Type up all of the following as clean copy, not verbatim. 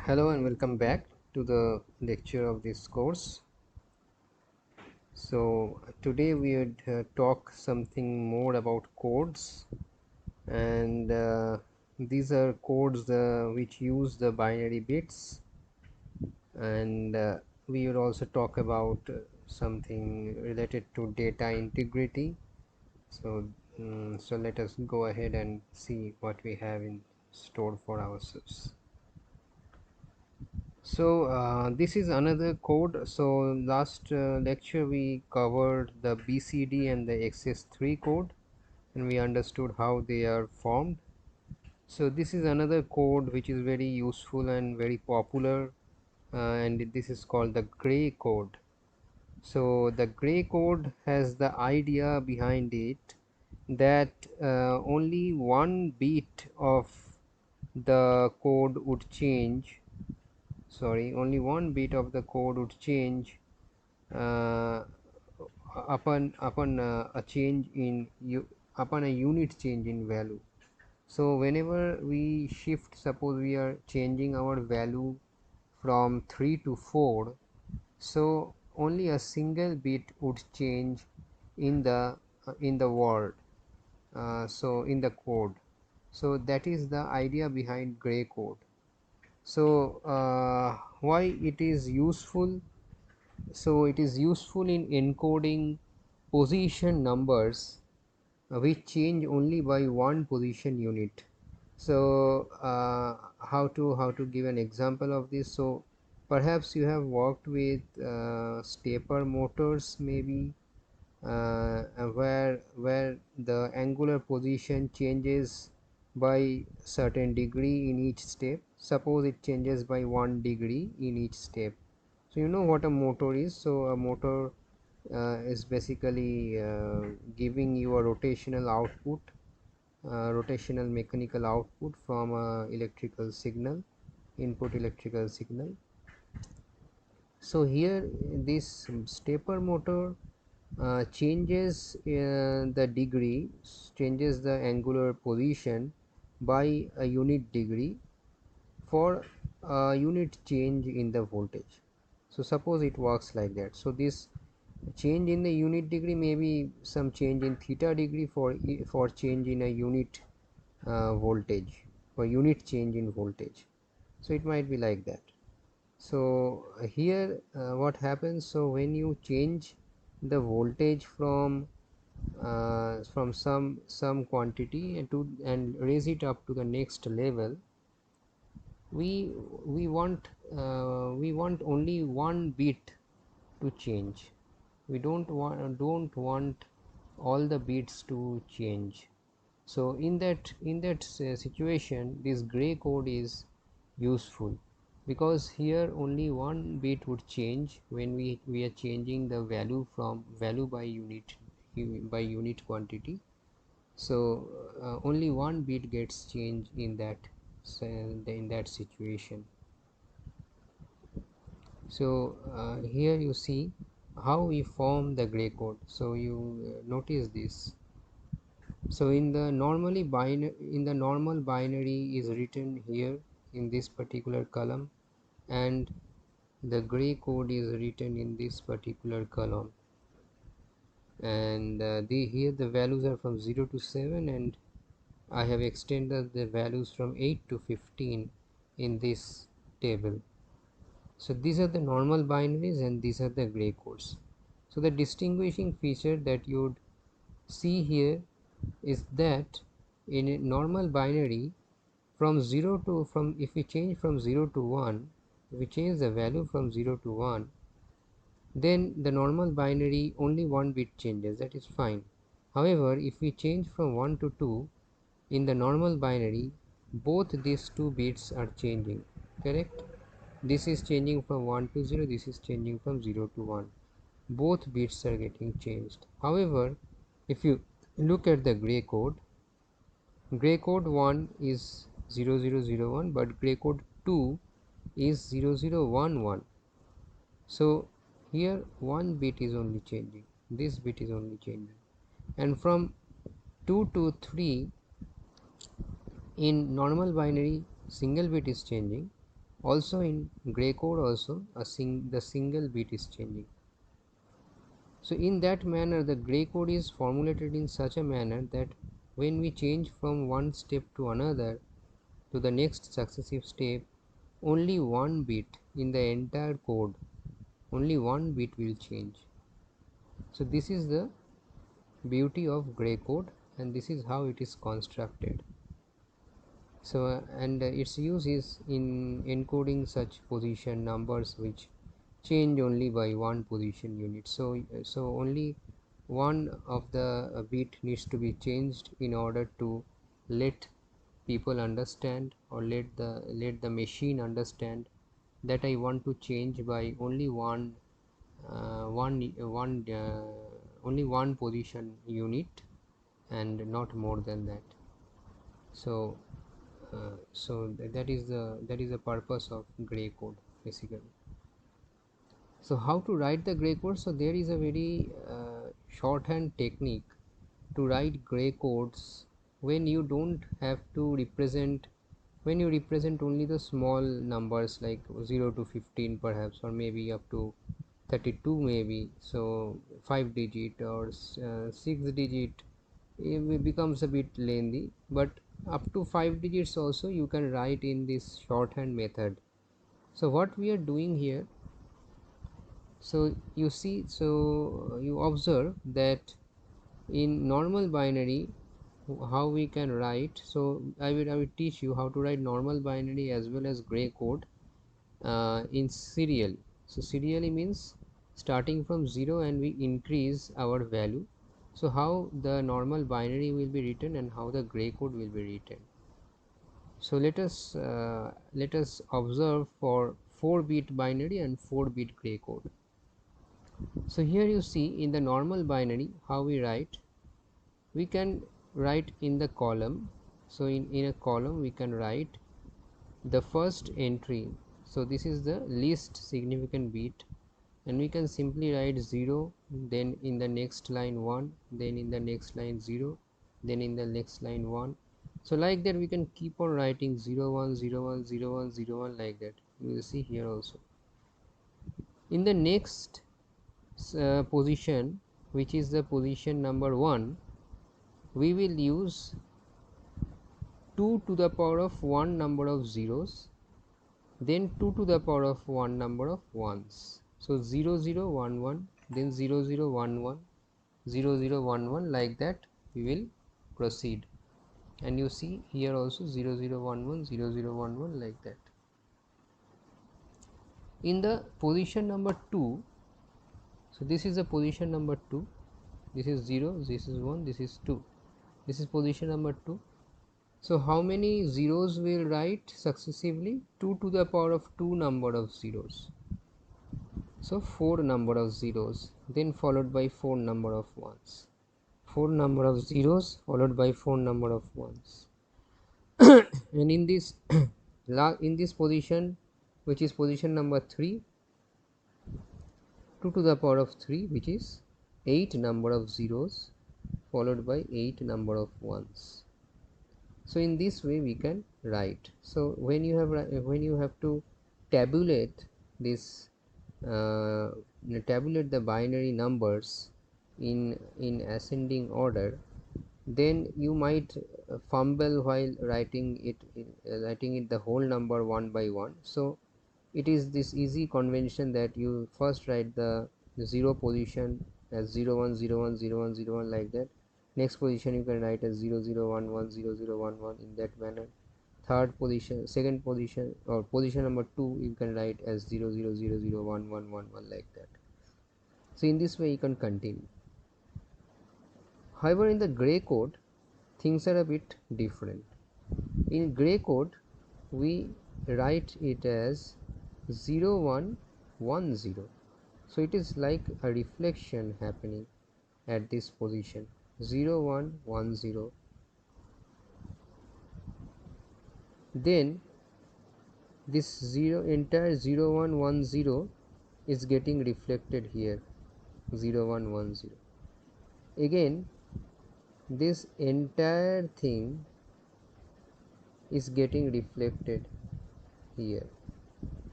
Hello and welcome back to the lecture of this course. So today we would talk something more about codes, and these are codes which use the binary bits, and we would also talk about something related to data integrity. So let us go ahead and see what we have in store for ourselves. So this is another code. So last lecture we covered the BCD and the XS3 code, and we understood how they are formed. So this is another code which is very useful and very popular, and this is called the gray code. So the gray code has the idea behind it that only one bit of the code would change, only one bit of the code would change uh, upon a change in upon a unit change in value. So whenever we shift, suppose we are changing our value from 3 to 4, so only a single bit would change in the world, so in the code. So that is the idea behind gray code. So why it is useful? So it is useful in encoding position numbers which change only by one position unit. So how to give an example of this? So perhaps you have worked with stepper motors, maybe, where the angular position changes by certain degree in each step. Suppose it changes by 1 degree in each step. So you know what a motor is. So a motor is basically giving you a rotational output, rotational mechanical output from a electrical signal, input electrical signal. So here this stepper motor changes the angular position by a unit degree for a unit change in the voltage. So suppose it works like that. So this change in the unit degree may be some change in theta degree for change in a unit voltage, for unit change in voltage. So it might be like that. So here what happens, so when you change the voltage from some quantity and raise it up to the next level, we we want only one bit to change. We don't want all the bits to change. So in that situation, this gray code is useful, because here only one bit would change when we are changing the value from value by unit quantity. So only one bit gets changed in that situation. So here you see how we form the gray code. So you notice this. So in the normal binary is written here in this particular column, and the gray code is written in this particular column. And here the values are from 0 to 7, and I have extended the values from 8 to 15 in this table. So these are the normal binaries and these are the gray codes. So the distinguishing feature that you would see here is that in a normal binary, from if we change from 0 to 1, if we change the value from 0 to 1, then the normal binary only one bit changes, that is fine. However, if we change from 1 to 2, in the normal binary both these two bits are changing, correct? This is changing from 1 to 0, this is changing from 0 to 1. Both bits are getting changed. However, if you look at the gray code 1 is 0001, but gray code 2 is 0011. So here one bit is only changing, this bit is only changing, and from 2 to 3 in normal binary single bit is changing, Also in gray code also the single bit is changing. So in that manner the gray code is formulated in such a manner that when we change from one step to another to the next successive step, only one bit in the entire code, only one bit will change. So this is the beauty of gray code, and this is how it is constructed. So its use is in encoding such position numbers which change only by one position unit. So only one of the bit needs to be changed in order to let people understand, or let the machine understand that I want to change by only only one position unit and not more than that. So that is the purpose of gray code basically. So how to write the gray code? So there is a very shorthand technique to write gray codes when you don't have to represent, when you represent only the small numbers like 0 to 15 perhaps, or maybe up to 32 maybe. So 5 digit or 6 digit, it becomes a bit lengthy, but up to 5 digits also you can write in this shorthand method. So what we are doing here, so you see, so you observe that in normal binary how we can write. So I will teach you how to write normal binary as well as gray code in serial. So serially means starting from 0 and we increase our value. So how the normal binary will be written and how the gray code will be written. So let us observe for 4-bit binary and 4-bit gray code. So here you see in the normal binary how we write. We can write in the column. So in a column we can write the first entry. So this is the least significant bit, and we can simply write 0, then in the next line 1, then in the next line 0, then in the next line 1. So like that we can keep on writing 0 1 0 1 0 1 0 1 like that. You will see here also. In the next position, which is the position number 1, we will use 2 to the power of 1 number of zeros, then 2 to the power of 1 number of ones. So 0 0 1 1, then 0 0 1 1, 0 0 1 1, like that we will proceed. And you see here also 0 0 1 1 0 0 1 1, like that. In the position number 2, so this is the position number 2, this is 0, this is 1, this is 2, this is position number 2. So how many zeros will write successively? 2 to the power of 2 number of zeros. So 4 number of zeros, then followed by 4 number of ones. 4 number of zeros followed by 4 number of ones. And in this in this position, which is position number 3, 2 to the power of 3, which is 8 number of zeros followed by 8 number of ones. So in this way we can write. So when you have to tabulate this tabulate the binary numbers in ascending order, then you might fumble while writing it the whole number one by one. So it is this easy convention that you first write the 0 position as 0 1 0 1 0 1 0 1, like that. Next position you can write as 0 0 1 1 0 0 1 1, in that manner. Third position, second position, or position number 2, you can write as 0 0 0 0 1 1 1 1, like that. So in this way you can continue. However, in the gray code things are a bit different. In gray code we write it as 0 1 1 0. So it is like a reflection happening at this position 0 1 1 0. Then this entire 0 1 1 0 is getting reflected here 0 1 1 0. Again this entire thing is getting reflected here.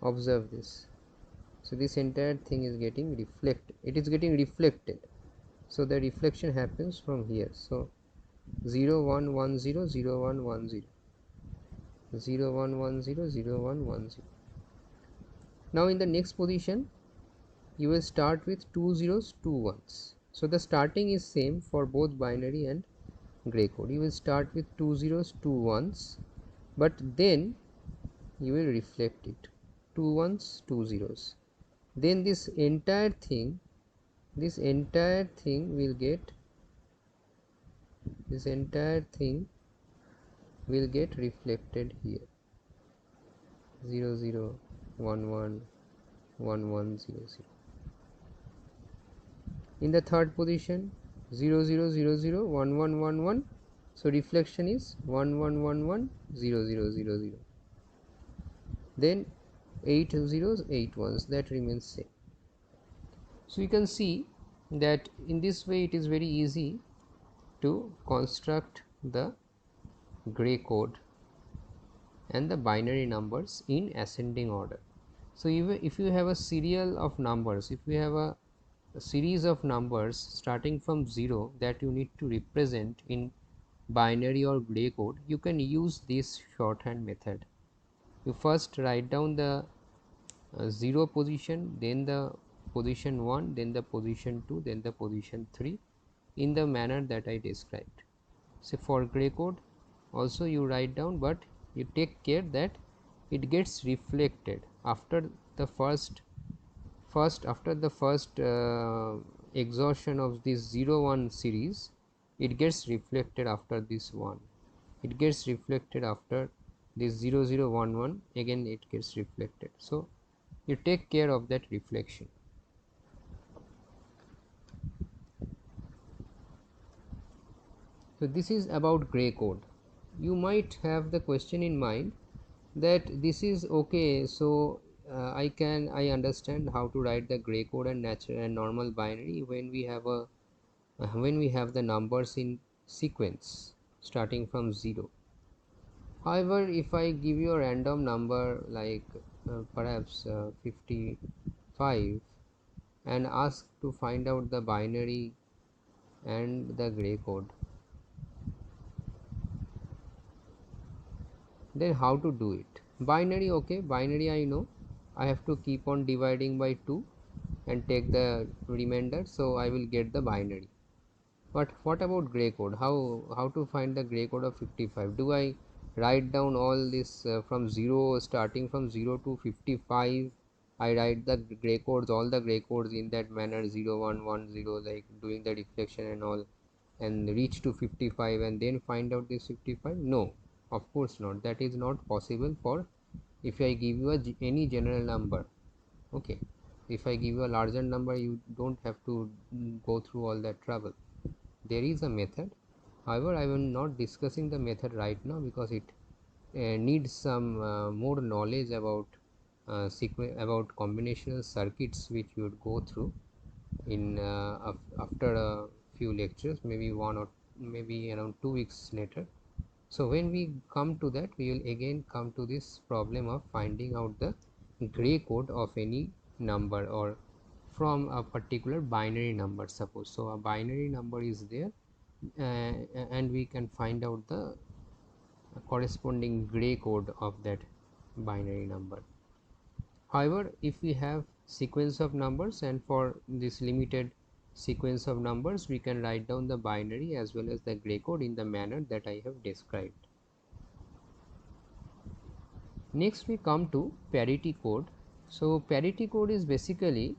Observe this. So this entire thing is getting reflected, it is getting reflected, so the reflection happens from here. So 0 1 1 0 0 1 1 0 0 1 1 0 0 1 1 0. Now in the next position you will start with 2 zeros 2 ones. So the starting is same for both binary and gray code. You will start with 2 zeros 2 ones, but then you will reflect it 2 ones 2 zeros. Then this entire thing will get reflected here. 0 0 1 1 1 1 0 0. In the third position 0 0 0 0 1 1 1 1, so reflection is 1 1 1 1 0 0 0 0. Then 8 zeros 8 ones, that remains same. So you can see that in this way it is very easy to construct the gray code and the binary numbers in ascending order. So even if you have a serial of numbers, if you have a series of numbers starting from 0 that you need to represent in binary or gray code, you can use this shorthand method. You first write down the 0 position, then the position 1, then the position 2, then the position 3 in the manner that I described. So for gray code also you write down, but you take care that it gets reflected after the first exhaustion of this 0 1 series. It gets reflected after this 1, it gets reflected after this 0 0 1 1, again it gets reflected. So you take care of that reflection. So this is about gray code. You might have the question in mind that this is okay, so I understand how to write the gray code and natural and normal binary when we have the numbers in sequence starting from 0. However, if I give you a random number like perhaps 55 and ask to find out the binary and the gray code, then how to do it? Binary, okay, binary I know, I have to keep on dividing by 2 and take the remainder, so I will get the binary. But what about gray code? How to find the gray code of 55? Do I write down all this from 0, starting from 0 to 55? I write the gray codes, all the gray codes in that manner, 0 1 1 0, like doing the reflection and all, and reach to 55 and then find out this 55? No, of course not. That is not possible for if I give you any general number. Okay, if I give you a larger number, you don't have to go through all that trouble. There is a method, however I am not discussing the method right now because it needs some more knowledge about about combinational circuits, which you would go through in after a few lectures, maybe one or maybe around 2 weeks later. So when we come to that, we will again come to this problem of finding out the gray code of any number or from a particular binary number, suppose. So a binary number is there, and we can find out the corresponding gray code of that binary number. However, if we have sequence of numbers, and for this limited sequence of numbers we can write down the binary as well as the gray code in the manner that I have described. Next we come to parity code. So parity code is basically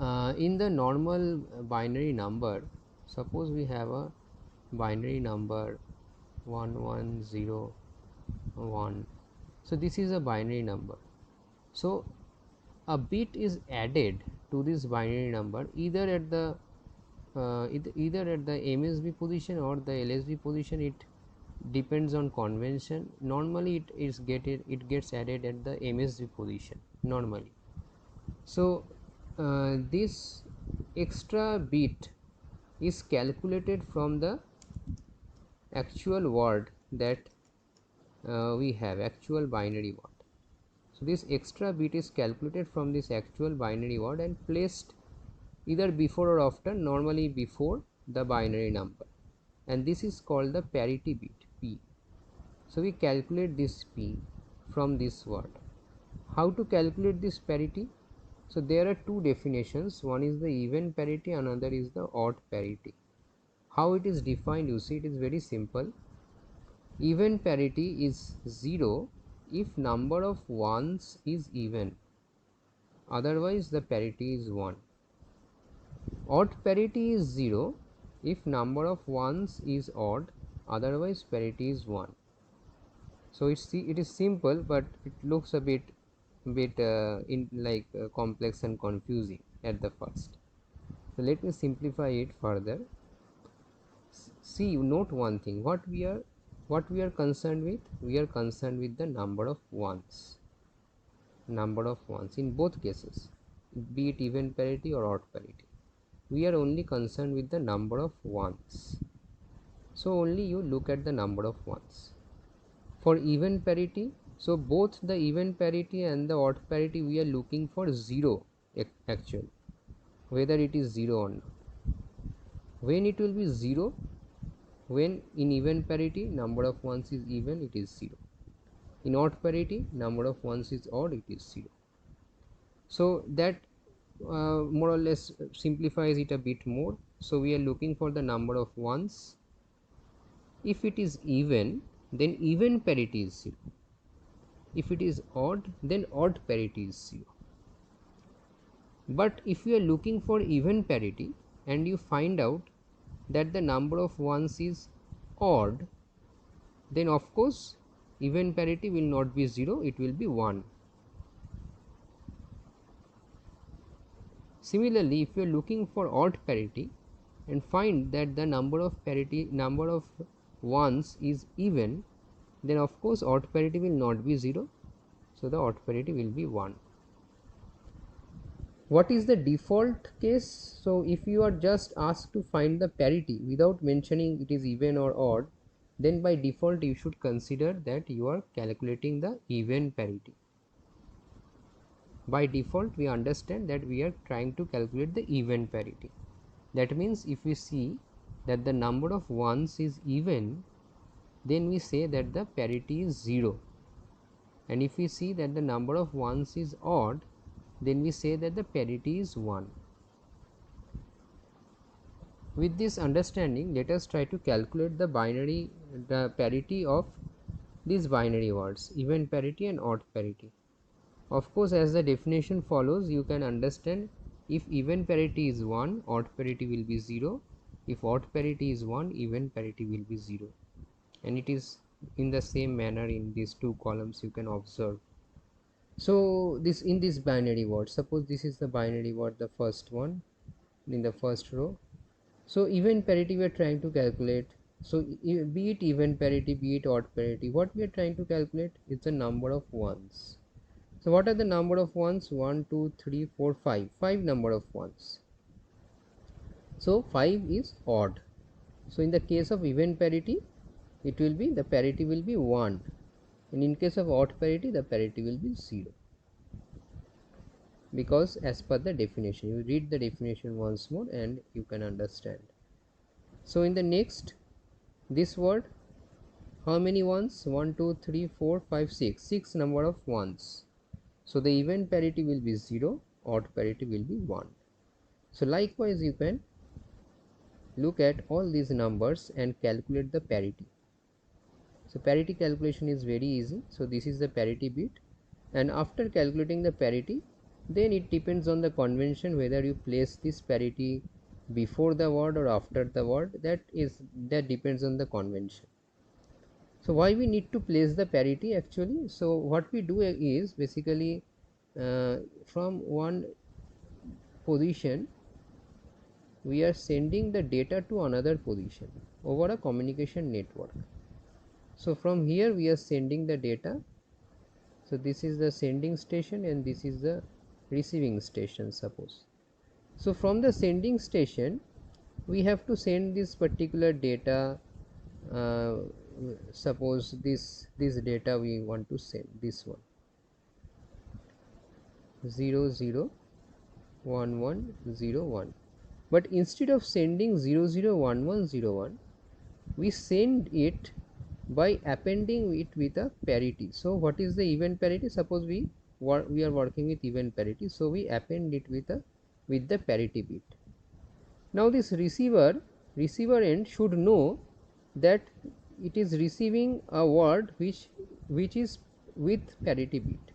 in the normal binary number. Suppose we have a binary number 1101. So this is a binary number. So a bit is added to this binary number either at the either at the MSB position or the LSB position. It depends on convention. Normally it gets added at the MSB position normally. So this extra bit is calculated from the actual word that we have, actual binary word. So this extra bit is calculated from this actual binary word and placed either before or after, normally before the binary number, and this is called the parity bit P. So we calculate this P from this word. How to calculate this parity? So there are two definitions, one is the even parity, another is the odd parity. How it is defined, you see, it is very simple. Even parity is 0 if number of ones is even, otherwise the parity is 1. Odd parity is 0 if number of ones is odd, otherwise parity is 1. So it is simple, but it looks a bit complex and confusing at the first. So let me simplify it further. See, note one thing, what we are concerned with, we are concerned with the number of ones in both cases, be it even parity or odd parity. We are only concerned with the number of ones, so only you look at the number of ones. For even parity, so both the even parity and the odd parity, we are looking for 0 actually, whether it is 0 or not. When it will be 0? When in even parity number of ones is even, it is 0. In odd parity number of ones is odd, it is 0. So that more or less simplifies it a bit more. So we are looking for the number of ones. If it is even, then even parity is 0. If it is odd, then odd parity is 0. But if you are looking for even parity and you find out that the number of ones is odd, then of course even parity will not be 0, it will be 1. Similarly, if you are looking for odd parity and find that the number of ones is even, then of course odd parity will not be 0, so the odd parity will be 1. What is the default case? So if you are just asked to find the parity without mentioning it is even or odd, then by default you should consider that you are calculating the even parity. By default we understand that we are trying to calculate the even parity. That means if we see that the number of ones is even, then we say that the parity is 0, and if we see that the number of ones is odd, then we say that the parity is 1. With this understanding, let us try to calculate the parity of these binary words, even parity and odd parity. Of course, as the definition follows, you can understand if even parity is 1, odd parity will be 0. If odd parity is 1, even parity will be 0. And it is in the same manner in these two columns you can observe. So this in this binary word, suppose this is the binary word, the first one in the first row. So even parity we are trying to calculate. So be it even parity, be it odd parity, what we are trying to calculate is the number of ones. So what are the number of ones? 1, 2, 3, 4, 5. 5 number of ones. So 5 is odd. So in the case of even parity, it will be, the parity will be 1. And in case of odd parity, the parity will be 0. Because as per the definition, you read the definition once more and you can understand. So in the next, this word, how many ones? 1, 2, 3, 4, 5, 6. 6 number of ones. So the even parity will be 0, odd parity will be 1. So likewise you can look at all these numbers and calculate the parity. So parity calculation is very easy. So this is the parity bit, and after calculating the parity, then it depends on the convention whether you place this parity before the word or after the word. That depends on the convention. So why we need to place the parity actually? So what we do is basically from one position we are sending the data to another position over a communication network. So from here we are sending the data. So this is the sending station and this is the receiving station, suppose. So from the sending station we have to send this particular data. Suppose this data we want to send, this one. 001101. But instead of sending 001101, we send it by appending it with a parity. So what is the event parity? Suppose we are working with event parity, so we append it with the parity bit. Now this receiver end should know that it is receiving a word which is with parity bit,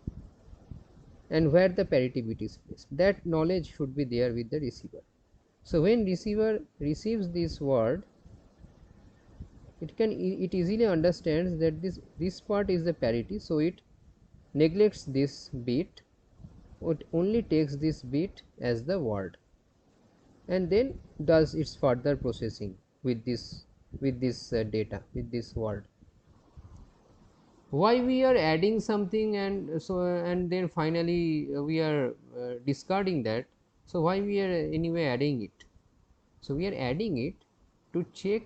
and where the parity bit is placed. That knowledge should be there with the receiver. So when receiver receives this word, it easily understands that this part is the parity, so it neglects this bit. It only takes this bit as the word, and then does its further processing with this data, with this word. Why we are adding something, and then finally we are discarding that? So why we are anyway adding it? So we are adding it to check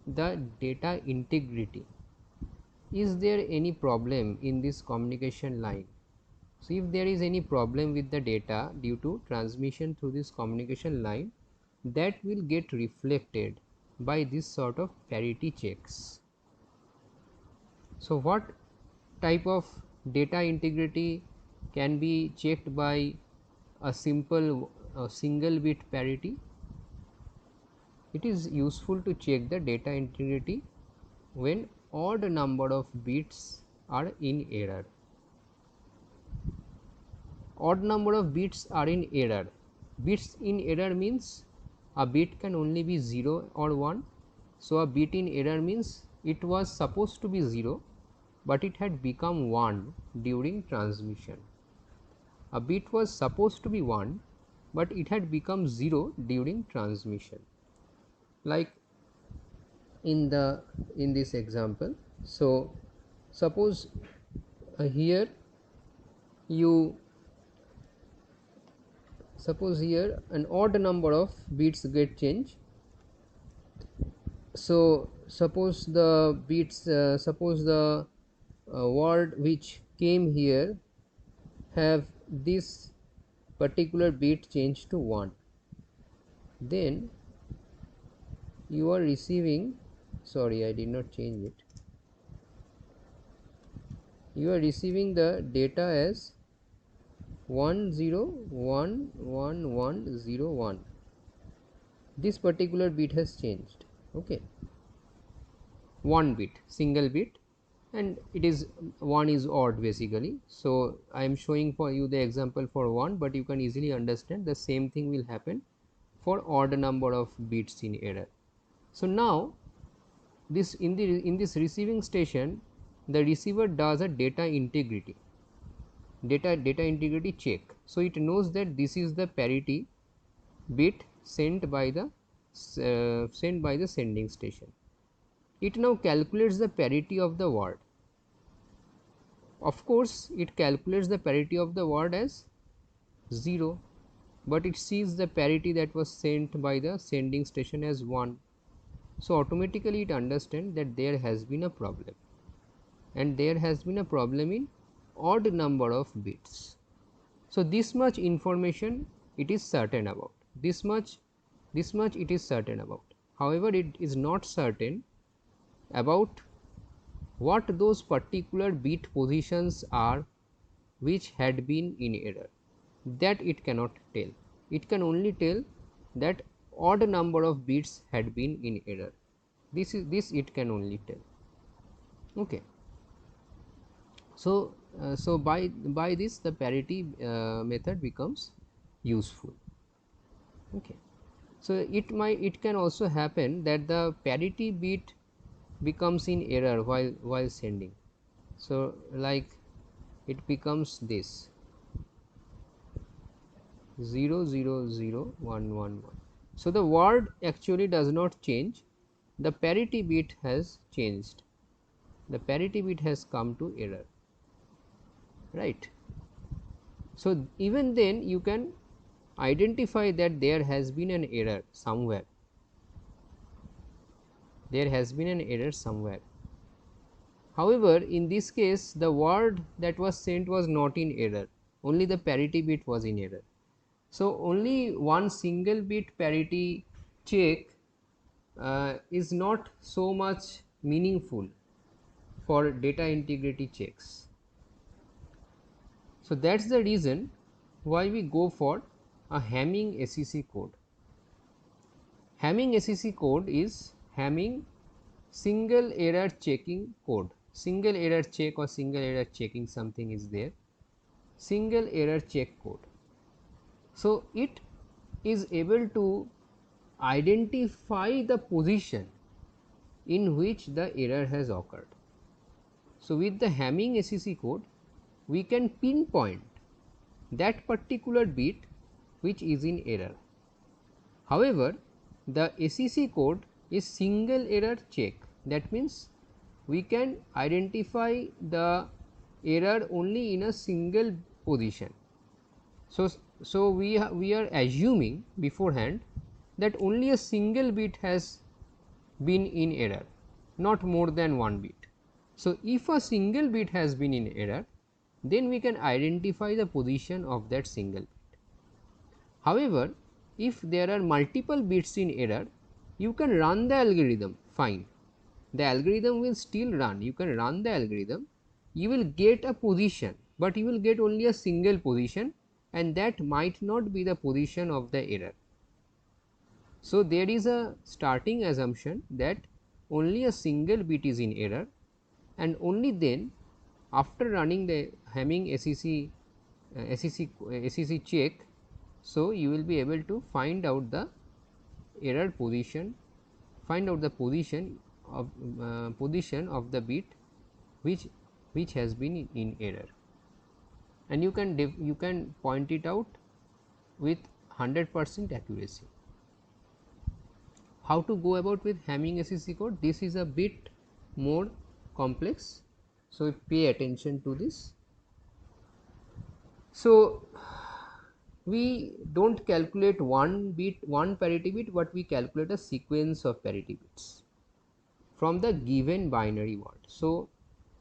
the data integrity. Is there any problem in this communication line? So if there is any problem with the data due to transmission through this communication line, that will get reflected by this sort of parity checks. So what type of data integrity can be checked by a simple single bit parity? It is useful to check the data integrity when odd number of bits are in error. Odd number of bits are in error. Bits in error means a bit can only be 0 or 1. So a bit in error means it was supposed to be 0, but it had become 1 during transmission. A bit was supposed to be 1, but it had become 0 during transmission. Like in this example, so suppose here an odd number of bits get changed. So suppose the word which came here have this particular bit changed to 1, then you are receiving, sorry, I did not change it, you are receiving the data as 101101. This particular bit has changed. Okay, one bit, single bit, and it is 1 is odd basically. So I am showing for you the example for 1, but you can easily understand the same thing will happen for odd number of bits in error. So now this in this receiving station, the receiver does a data integrity check. So it knows that this is the parity bit sent by the sending station. It now calculates the parity of the word. Of course, it calculates the parity of the word as 0, but it sees the parity that was sent by the sending station as 1. So automatically it understands that there has been a problem, and there has been a problem in odd number of bits. So this much information it is certain about. This much it is certain about. However, it is not certain about what those particular bit positions are which had been in error. That it cannot tell. It can only tell that odd number of bits had been in error. This it can only tell. Okay. So by this the parity method becomes useful. Okay. So it can also happen that the parity bit becomes in error while sending. So like it becomes this 000111. So the word actually does not change, the parity bit has changed, the parity bit has come to error, right? So even then you can identify that there has been an error somewhere, there has been an error somewhere. However, in this case the word that was sent was not in error. only the parity bit was in error. So only one single bit parity check is not so much meaningful for data integrity checks. So that's the reason why we go for a Hamming SEC code. Hamming SEC code is Hamming single error checking code. Single error check or single error checking, something is there. Single error check code. So it is able to identify the position in which the error has occurred. So with the Hamming SEC code, we can pinpoint that particular bit which is in error. However, the SEC code is single error check. That means we can identify the error only in a single position. So we are assuming beforehand that only a single bit has been in error, not more than one bit. So if a single bit has been in error, then we can identify the position of that single bit. However, if there are multiple bits in error, you can run the algorithm fine. The algorithm will still run. You can run the algorithm, you will get a position, but you will get only a single position, and that might not be the position of the error. So there is a starting assumption that only a single bit is in error, and only then after running the Hamming SEC check, so you will be able to find out the error position, find out the position of the bit which has been in error, and you can point it out with 100% accuracy. How to go about with Hamming SEC code? This is a bit more complex, so pay attention to this. So we don't calculate one parity bit, but we calculate a sequence of parity bits from the given binary word. So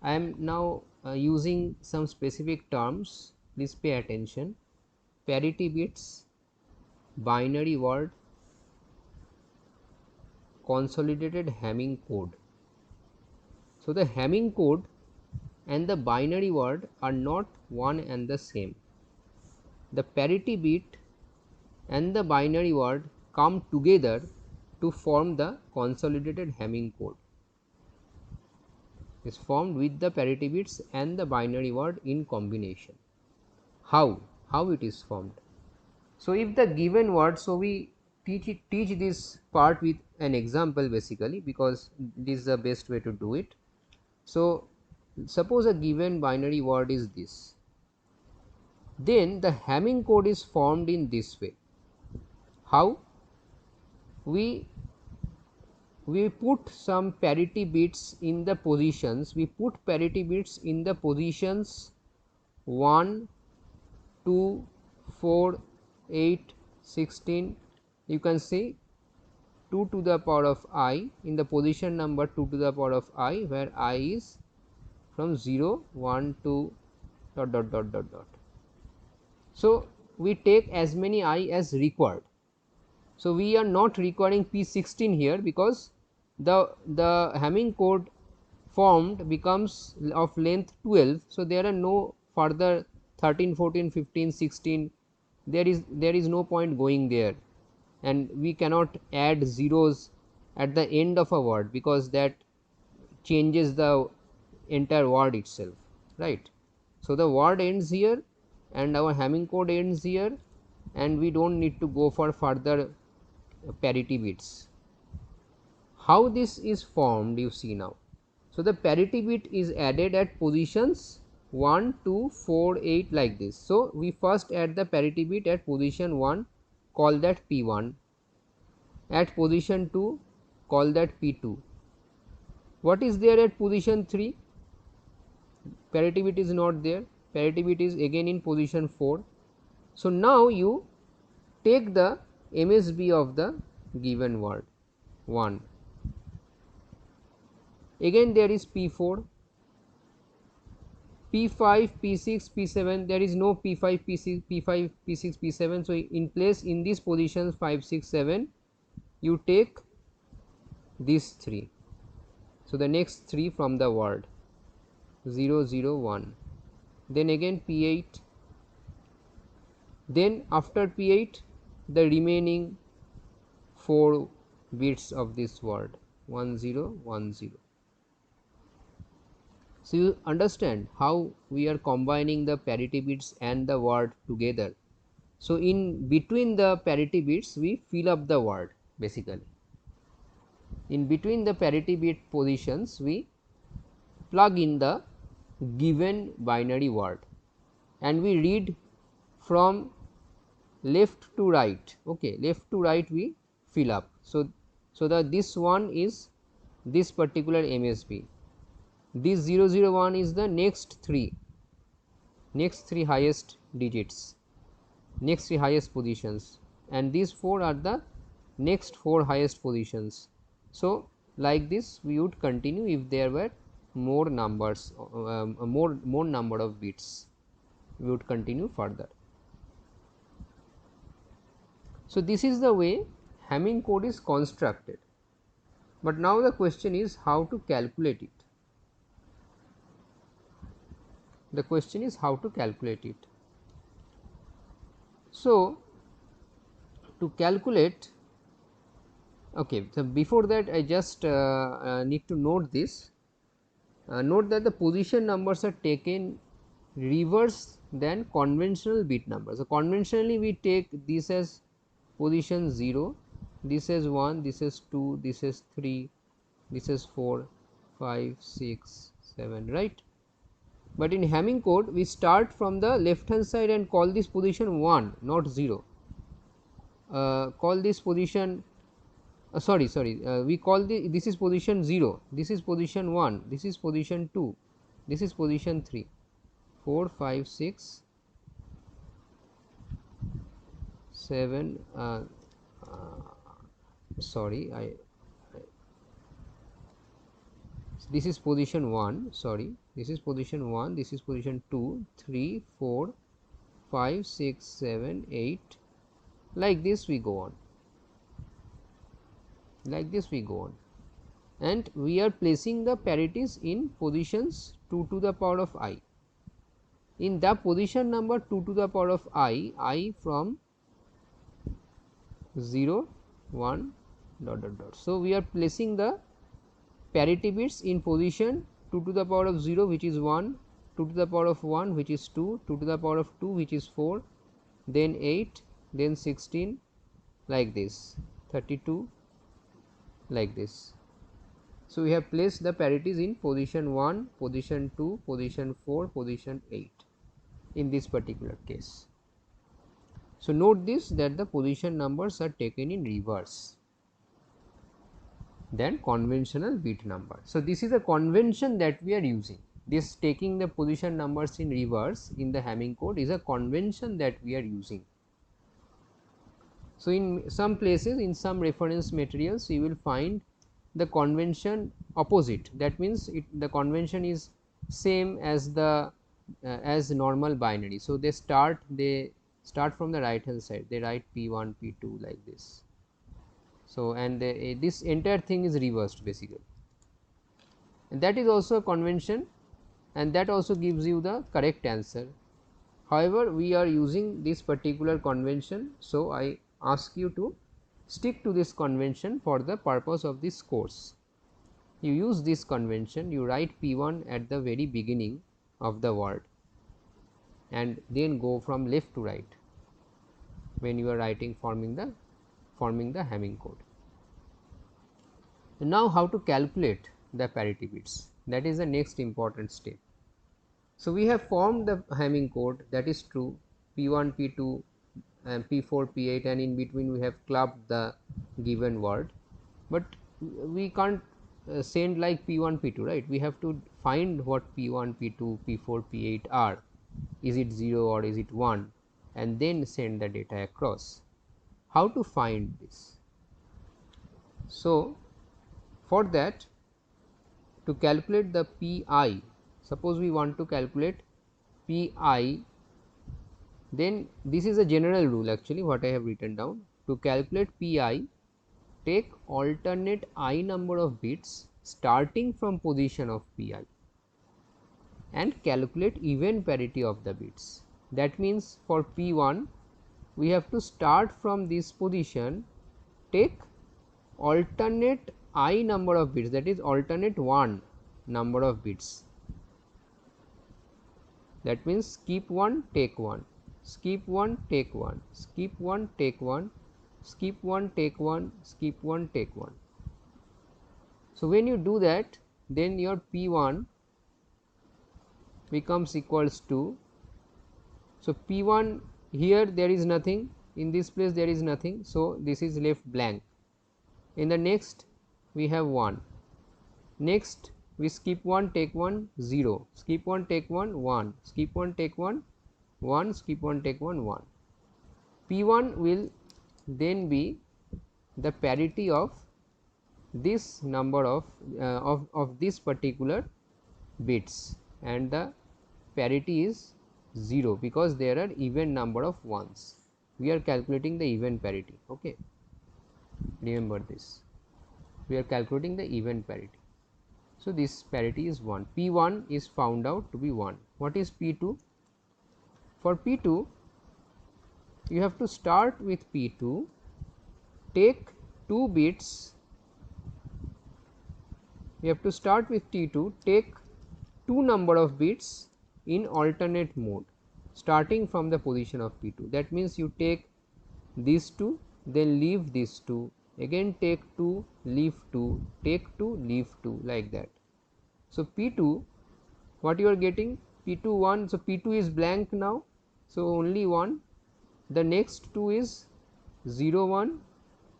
I am now using some specific terms, please pay attention. Parity bits, binary word, consolidated Hamming code. So the Hamming code and the binary word are not one and the same. The parity bit and the binary word come together to form the consolidated Hamming code. Is formed with the parity bits and the binary word in combination. How it is formed? So if the given word, so we teach this part with an example basically, because this is the best way to do it. So suppose a given binary word is this, then the Hamming code is formed in this way. How? We put some parity bits in the positions, we put parity bits in the positions 1, 2, 4, 8, 16, you can say 2 to the power of I in the position number 2 to the power of I, where I is from 0, 1, 2, dot dot dot dot dot. So we take as many I as required. So we are not requiring P16 here, because the Hamming code formed becomes of length 12. So there are no further 13, 14, 15, 16, there is no point going there, and we cannot add zeros at the end of a word, because that changes the entire word itself, right. So the word ends here and our Hamming code ends here, and we don't need to go for further parity bits. How this is formed, you see now. So the parity bit is added at positions 1, 2, 4, 8 like this. So we first add the parity bit at position 1, call that P1, at position 2, call that P2. What is there at position 3? Parity bit is not there, parity bit is again in position 4. So now you take the MSB of the given word 1. Again there is P4, P5, P6, P7, there is no P5, P6, P5, P6, P7. So, in place in these positions 5, 6, 7, you take these 3. So, the next 3 from the word 0, 0, 1, then again P8, then after P8 the remaining 4 bits of this word 1, 0, 1, 0. So, you understand how we are combining the parity bits and the word together. So, in between the parity bits we fill up the word basically. In between the parity bit positions we plug in the given binary word and we read from left to right. Okay, left to right we fill up. So that this one is this particular MSB, this 001 is the next 3 highest digits, next 3 highest positions, and these 4 are the next 4 highest positions. So, like this we would continue if there were more numbers, more number of bits, we would continue further. So, this is the way Hamming code is constructed, but now the question is how to calculate it. The question is how to calculate it. So, to calculate, okay, so before that I just need to note this. Note that the position numbers are taken reverse than conventional bit numbers. So, conventionally we take this as position 0, this as 1, this is 2, this is 3, this is 4, 5, 6, 7, right. But in Hamming code we start from the left hand side and call this position 1, not 0. Call this position we call this is position 0, this is position 1, this is position 2, this is position 3, 4, 5, 6, 7, sorry, this is position 1, sorry, this is position 1, this is position 2, 3, 4, 5, 6, 7, 8, like this we go on, like this we go on, and we are placing the parities in positions 2 to the power of I. In the position number 2 to the power of I from 0, 1, dot dot dot. So, we are placing the parity bits in position 2 to the power of 0 which is 1, 2 to the power of 1 which is 2, 2 to the power of 2 which is 4, then 8, then 16, like this, 32, like this. So, we have placed the parities in position 1, position 2, position 4, position 8 in this particular case. So, note this that the position numbers are taken in reverse than conventional bit number. So, this is a convention that we are using. This taking the position numbers in reverse in the Hamming code is a convention that we are using. So, in some places, in some reference materials you will find the convention opposite, that means the convention is same as the as normal binary. So, they start from the right hand side, they write P1 P2 like this. So, and this entire thing is reversed basically, and that is also a convention and that also gives you the correct answer. However, we are using this particular convention. So, I ask you to stick to this convention for the purpose of this course. You use this convention, you write P1 at the very beginning of the word and then go from left to right when you are writing forming the Hamming code. Now, how to calculate the parity bits, that is the next important step. So, we have formed the Hamming code, that is true, P1, P2 and P4, P8, and in between we have clubbed the given word, but we can't send like P1, P2, right. We have to find what P1, P2, P4, P8 are, is it 0 or is it 1, and then send the data across. How to find this? So, for that, to calculate the Pi, Suppose we want to calculate Pi, then this is a general rule actually what I have written down. To calculate Pi, take alternate I number of bits starting from position of Pi and calculate even parity of the bits. That means for P1 we have to start from this position, take alternate I number of bits, that is alternate 1 number of bits. That means skip 1, take 1, skip 1, take 1, skip 1, take 1, skip 1, take 1, skip 1, take 1. So when you do that, then your P1 becomes equals to, so P1 here there is nothing, in this place there is nothing, so this is left blank. In the next we have 1, next we skip 1, take 1, 0, skip 1, take 1, 1, skip 1, take 1, 1, skip 1, take 1, 1. P1 will then be the parity of this number of this particular bits, and the parity is 0 because there are even number of ones. We are calculating the even parity. Okay, remember this, we are calculating the even parity. So this parity is 1. P1 is found out to be 1. What is P2? For P2 you have to start with P2, take 2 bits, you have to start with T2, take 2 number of bits in alternate mode starting from the position of P2. That means you take these 2, then leave these 2, again take 2, leave 2, take 2, leave 2, like that. So P2, what you are getting? P2 1, so P2 is blank now, so only 1, the next 2 is 0 1,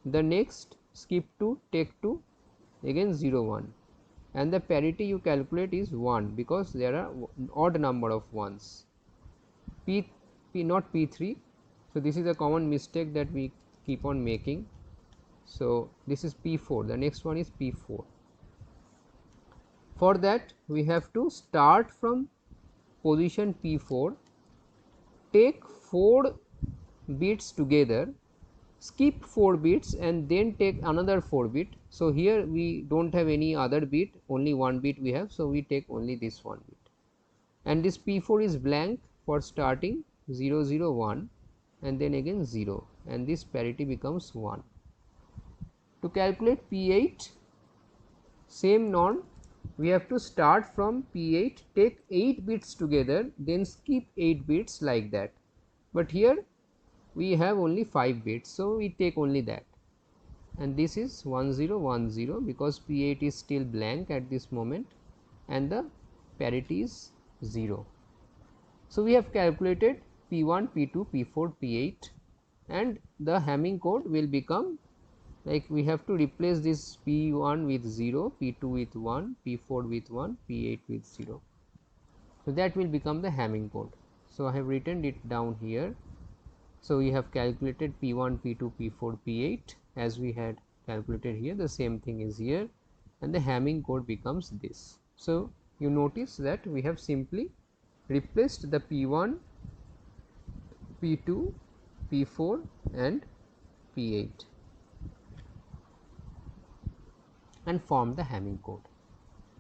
the next skip 2, take 2, again 0 1, and the parity you calculate is 1 because there are odd number of ones. P not P3, so this is a common mistake that we keep on making. So this is P4, the next one is P4. For that we have to start from position P4, take 4 bits together, skip 4 bits and then take another 4 bit. So here we don't have any other bit, only one bit we have, so we take only this one bit, and this P4 is blank for starting 0 0 1 and then again 0, and this parity becomes 1. To calculate P8, same norm, we have to start from P8, take 8 bits together, then skip 8 bits, like that. But here we have only 5 bits, so we take only that, and this is 1 0 1 0 because P8 is still blank at this moment and the parity is 0. So we have calculated P1, P2, P4, P8, and the Hamming code will become like, we have to replace this P1 with 0, P2 with 1, P4 with 1, P8 with 0. So that will become the Hamming code. So I have written it down here. So we have calculated P1, P2, P4, P8 as we had calculated here, the same thing is here, and the Hamming code becomes this. So you notice that we have simply replaced the P1, P2, P4 and P8 and form the Hamming code.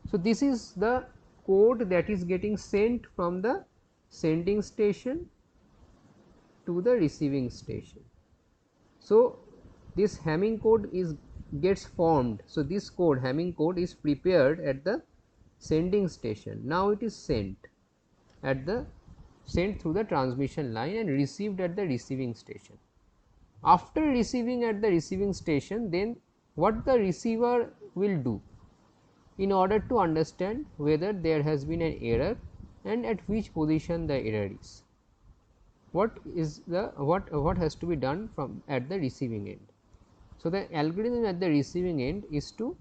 So this is the code that is getting sent from the sending station to the receiving station. So this Hamming code gets formed. So this code, Hamming code, is prepared at the sending station. Now it is sent through the transmission line and received at the receiving station. After receiving at the receiving station, then what the receiver will do in order to understand whether there has been an error and at which position the error is, what has to be done from at the receiving end. So the algorithm at the receiving end is to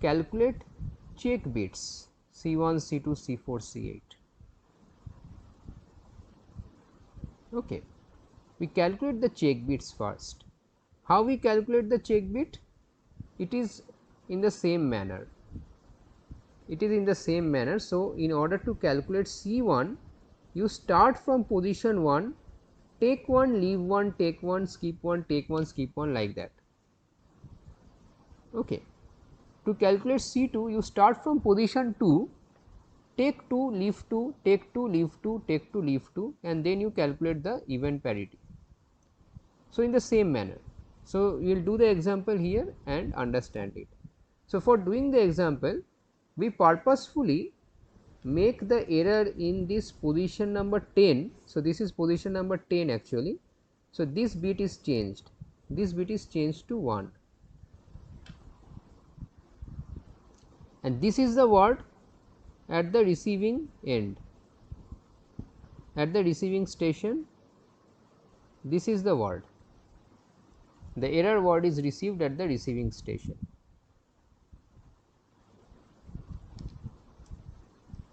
calculate check bits C1, C2, C4, C8. Okay, we calculate the check bits first. How we calculate the check bit? It is in the same manner. it is in the same manner. So, in order to calculate C1, you start from position 1, take 1, leave 1, take 1, skip 1, take 1, skip 1, like that. Okay. To calculate C2, you start from position 2, take 2, leave 2, take 2, leave 2, take 2, leave 2, and then you calculate the event parity. So, in the same manner. So, we will do the example here and understand it. So, for doing the example, we purposefully make the error in this position number 10. So, this is position number 10 actually. So, this bit is changed, this bit is changed to 1, and this is the word at the receiving end, at the receiving station. This is the word, the error word is received at the receiving station.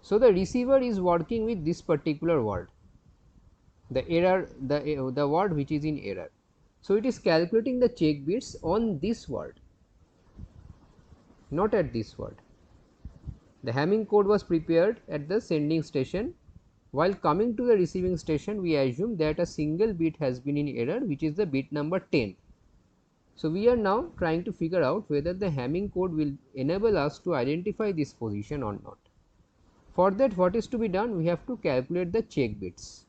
So, the receiver is working with this particular word, the error, the word which is in error. So, it is calculating the check bits on this word, not at this word. The Hamming code was prepared at the sending station. While coming to the receiving station, we assume that a single bit has been in error, which is the bit number 10. So, we are now trying to figure out whether the Hamming code will enable us to identify this position or not. For that, what is to be done? We have to calculate the check bits.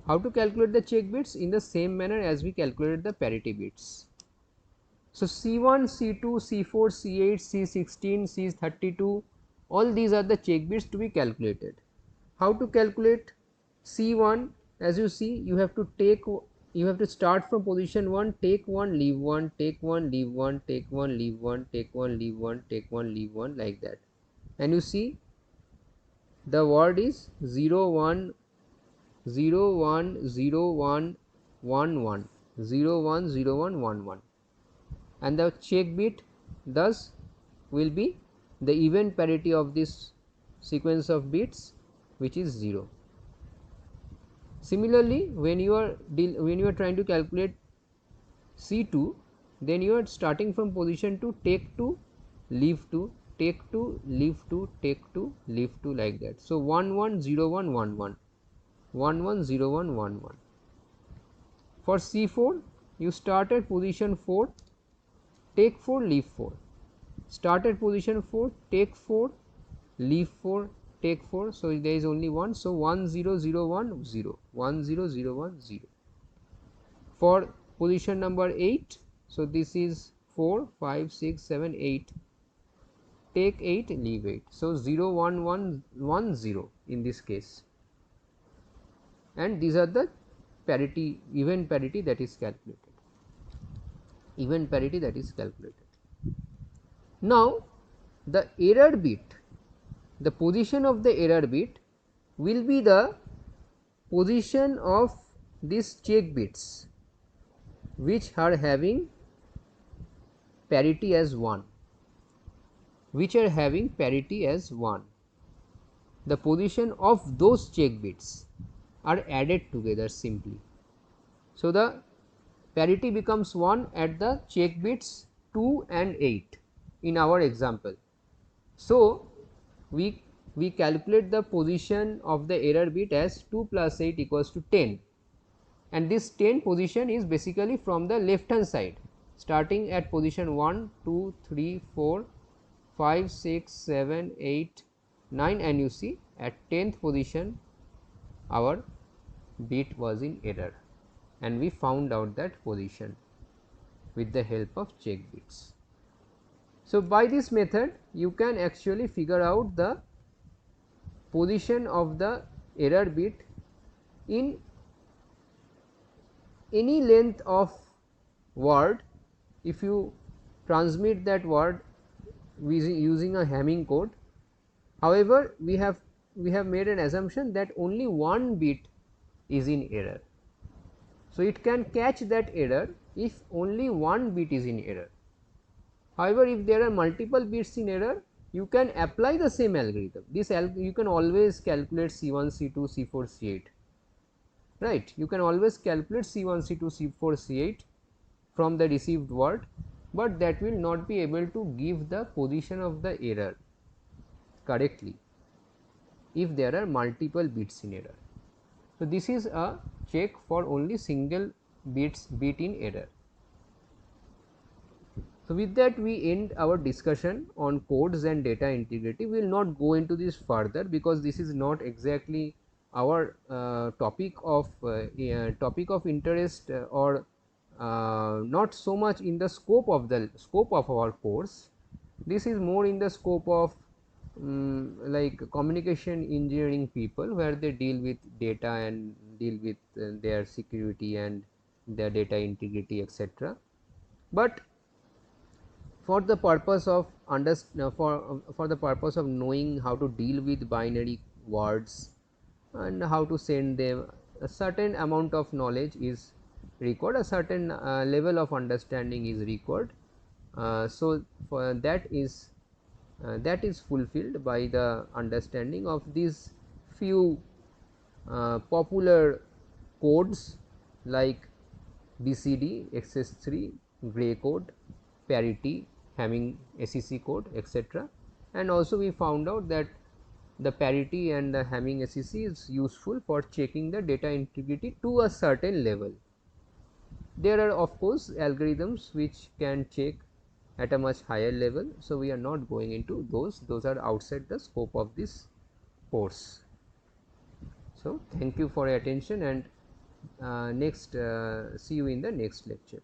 How to calculate the check bits? In the same manner as we calculated the parity bits. So, C1, C2, C4, C8, C16, C32, all these are the check bits to be calculated. How to calculate C1? As you see, you have to start from position 1, take 1, leave 1, take 1, leave 1, take 1, leave 1, take 1, leave 1, take 1, leave 1, like that. And you see the word is 0 1 0 1 0 1 1 1 0 1 0 1 1 1, and the check bit thus will be the event parity of this sequence of bits, which is 0. Similarly, when you are trying to calculate C2, then you are starting from position 2, take 2, leave 2, take 2, leave 2, take 2, leave 2, like that. So, 1 1 0 1 1 1, 1 1 0 1 1 1. For C4, you start at position 4, take 4, leave 4, start at position 4, take 4, leave 4, take 4. So, there is only 1. So, 1 0 0 1 0, 1 0 0 1 0. For position number 8, so this is 4 5 6 7 8, take 8, leave 8. So, 0 1 1 1 0 in this case, and these are the parity, event parity that is calculated, event parity that is calculated. Now, the error bit, the position of the error bit will be the position of these check bits which are having parity as 1, which are having parity as 1. The position of those check bits are added together simply. So, the parity becomes 1 at the check bits 2 and 8 in our example. So, we calculate the position of the error bit as 2 plus 8 equals to 10, and this 10 position is basically from the left hand side, starting at position 1 2 3 4 5 6 7 8 9, and you see at 10th position our bit was in error, and we found out that position with the help of check bits. So, by this method you can actually figure out the position of the error bit in any length of word if you transmit that word using a Hamming code. However, we have made an assumption that only one bit is in error. So, it can catch that error if only one bit is in error. However, if there are multiple bits in error, you can apply the same algorithm. You can always calculate C1, C2, C4, C8, right. You can always calculate C1, C2, C4, C8 from the received word, but that will not be able to give the position of the error. correctly if there are multiple bits in error. So, this is a check for only single bit in error. So, with that we end our discussion on codes and data integrity. We will not go into this further because this is not exactly our topic of interest, or not so much in the scope of our course. This is more in the scope of like communication engineering people, where they deal with data and deal with their security and their data integrity, etc. But for the purpose of for the purpose of knowing how to deal with binary words and how to send them, a certain amount of knowledge is required, a certain level of understanding is required. So for that is fulfilled by the understanding of these few popular codes like BCD, XS3, Gray code, parity, Hamming SEC code, etc. And also we found out that the parity and the Hamming SEC is useful for checking the data integrity to a certain level. There are of course algorithms which can check at a much higher level. So, we are not going into those are outside the scope of this course. So, thank you for your attention, and see you in the next lecture.